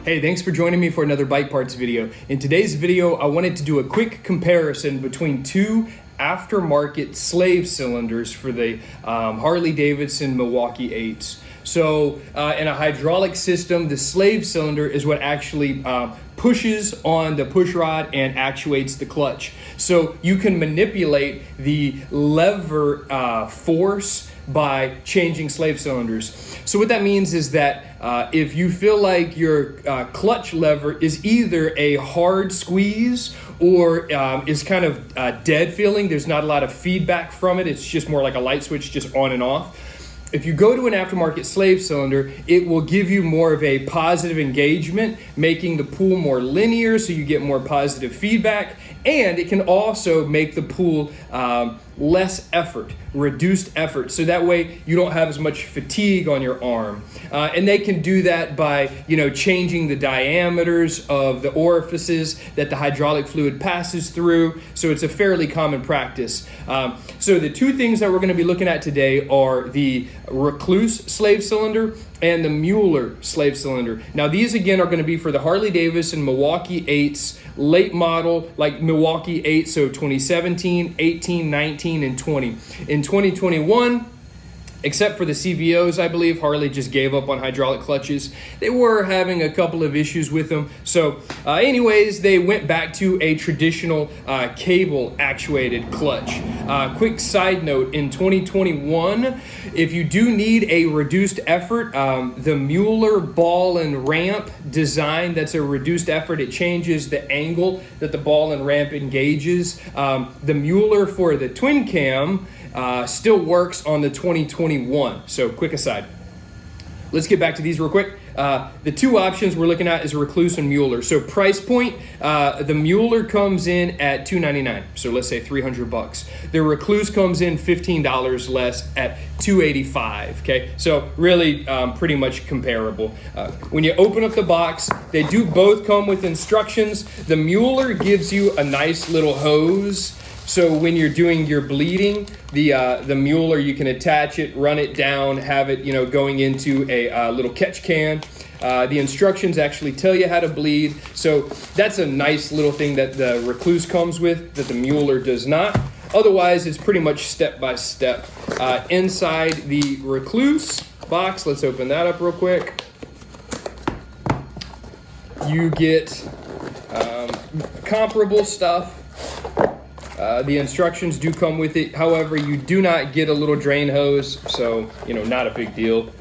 Hey, thanks for joining me for another bike parts video. In today's video, I wanted to do a quick comparison between two aftermarket slave cylinders for the Harley Davidson Milwaukee 8s. So in a hydraulic system, the slave cylinder is what actually pushes on the push rod and actuates the clutch. So you can manipulate the lever force by changing slave cylinders. So what that means is that if you feel like your clutch lever is either a hard squeeze or is kind of dead feeling, there's not a lot of feedback from it, it's just more like a light switch, just on and off. If you go to an aftermarket slave cylinder, it will give you more of a positive engagement, making the pull more linear so you get more positive feedback, and it can also make the pull less effort, reduced effort, so that way you don't have as much fatigue on your arm. And they can do that by, changing the diameters of the orifices that the hydraulic fluid passes through, so it's a fairly common practice. So the two things that we're going to be looking at today are the REKLUSE slave cylinder and the MULLER slave cylinder. Now these again are going to be for the Harley Davidson Milwaukee 8s, late model, like Milwaukee 8, so 2017, 18, 19, and 20. In 2021, except for the CVOs, I believe, Harley just gave up on hydraulic clutches. They were having a couple of issues with them. So anyways, they went back to a traditional cable actuated clutch. Quick side note, in 2021, if you do need a reduced effort, the MULLER ball and ramp design, that's a reduced effort. It changes the angle that the ball and ramp engages. The MULLER for the twin cam still works on the 2021. So quick aside. Let's get back to these real quick. The two options we're looking at is REKLUSE and MULLER. So price point, the MULLER comes in at $299. So let's say $300. The REKLUSE comes in $15 less at $285. Okay, so really pretty much comparable. When you open up the box, they do both come with instructions. The MULLER gives you a nice little hose. So when you're doing your bleeding, the MULLER, you can attach it, run it down, have it, going into a little catch can. The instructions actually tell you how to bleed. So that's a nice little thing that the REKLUSE comes with that the MULLER does not. Otherwise, it's pretty much step by step. Inside the REKLUSE box, let's open that up real quick. You get comparable stuff. The instructions do come with it. However, you do not get a little drain hose, so, not a big deal.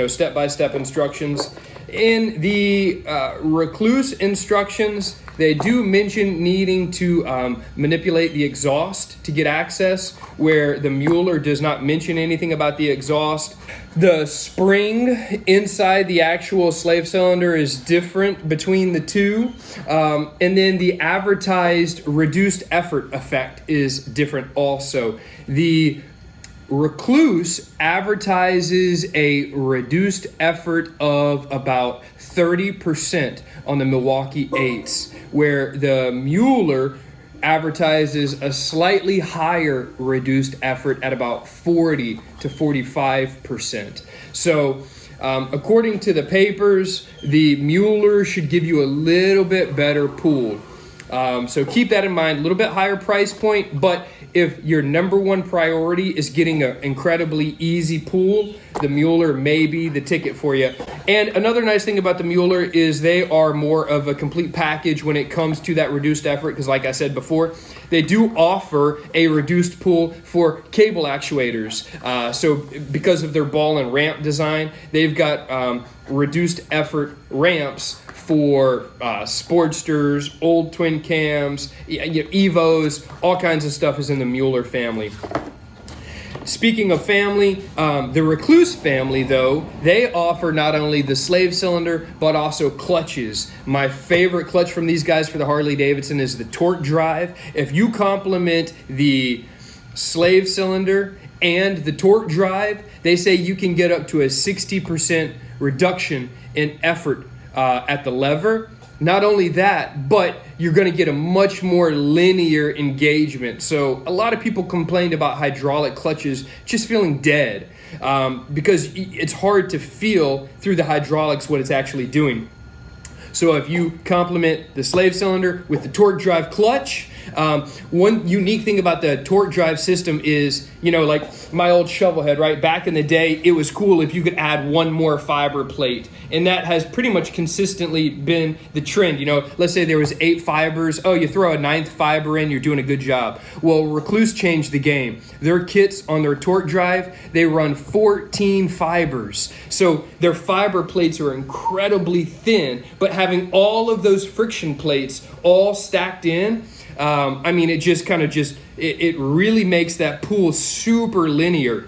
Step-by-step instructions. In the REKLUSE instructions, they do mention needing to manipulate the exhaust to get access, where the MULLER does not mention anything about the exhaust. The spring inside the actual slave cylinder is different between the two. And then the advertised reduced effort effect is different also. The REKLUSE advertises a reduced effort of about 30% on the Milwaukee 8s, where the MULLER advertises a slightly higher reduced effort at about 40 to 45%. So according to the papers, the MULLER should give you a little bit better pull. So keep that in mind, a little bit higher price point, but if your number one priority is getting an incredibly easy pull, the MULLER may be the ticket for you. And another nice thing about the MULLER is they are more of a complete package when it comes to that reduced effort, because like I said before, they do offer a reduced pull for cable actuators. So because of their ball and ramp design, they've got reduced effort ramps for Sportsters, old twin cams, Evos, all kinds of stuff is in the MULLER family. Speaking of family, the REKLUSE family, though, they offer not only the slave cylinder, but also clutches. My favorite clutch from these guys for the Harley Davidson is the torque drive. If you complement the slave cylinder and the torque drive, they say you can get up to a 60% reduction in effort at the lever. Not only that, but you're going to get a much more linear engagement. So a lot of people complained about hydraulic clutches just feeling dead because it's hard to feel through the hydraulics what it's actually doing. So if you complement the slave cylinder with the torque drive clutch, one unique thing about the torque drive system is, you know, like my old shovel head, right? Back in the day, it was cool if you could add one more fiber plate. And that has pretty much consistently been the trend. You know, let's say there was 8 fibers. Oh, you throw a 9th fiber in, you're doing a good job. Well, REKLUSE changed the game. Their kits on their torque drive, they run 14 fibers. So their fiber plates are incredibly thin, but having all of those friction plates all stacked in, I mean, it just kind of it really makes that pool super linear.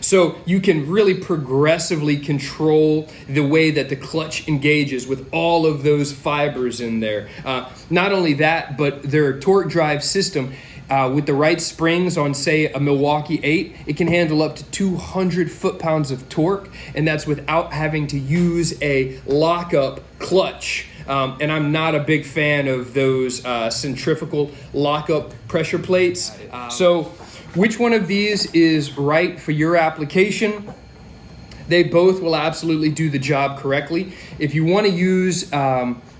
So you can really progressively control the way that the clutch engages with all of those fibers in there. Not only that, but their torque drive system, with the right springs on, say, a Milwaukee 8, it can handle up to 200 foot-pounds of torque, and that's without having to use a lockup clutch. And I'm not a big fan of those centrifugal lockup pressure plates. So which one of these is right for your application? They both will absolutely do the job correctly. If you want to use,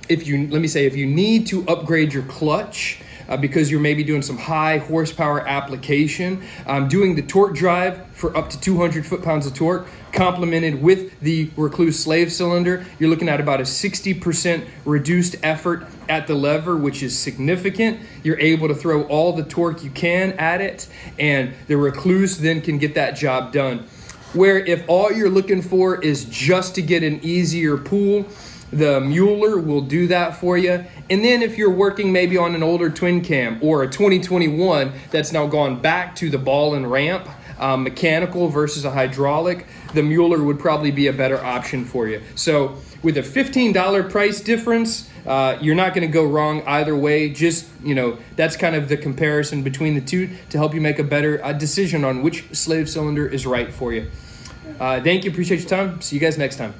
if you need to upgrade your clutch, because you're maybe doing some high horsepower application, doing the torque drive for up to 200 foot-pounds of torque, complemented with the REKLUSE slave cylinder, you're looking at about a 60% reduced effort at the lever, which is significant. You're able to throw all the torque you can at it, and the REKLUSE then can get that job done. Where if all you're looking for is just to get an easier pool, the MULLER will do that for you. And then if you're working maybe on an older twin cam or a 2021 that's now gone back to the ball and ramp, mechanical versus a hydraulic, the MULLER would probably be a better option for you. So with a $15 price difference, you're not going to go wrong either way. Just, you know, that's kind of the comparison between the two to help you make a better decision on which slave cylinder is right for you. Thank you. Appreciate your time. See you guys next time.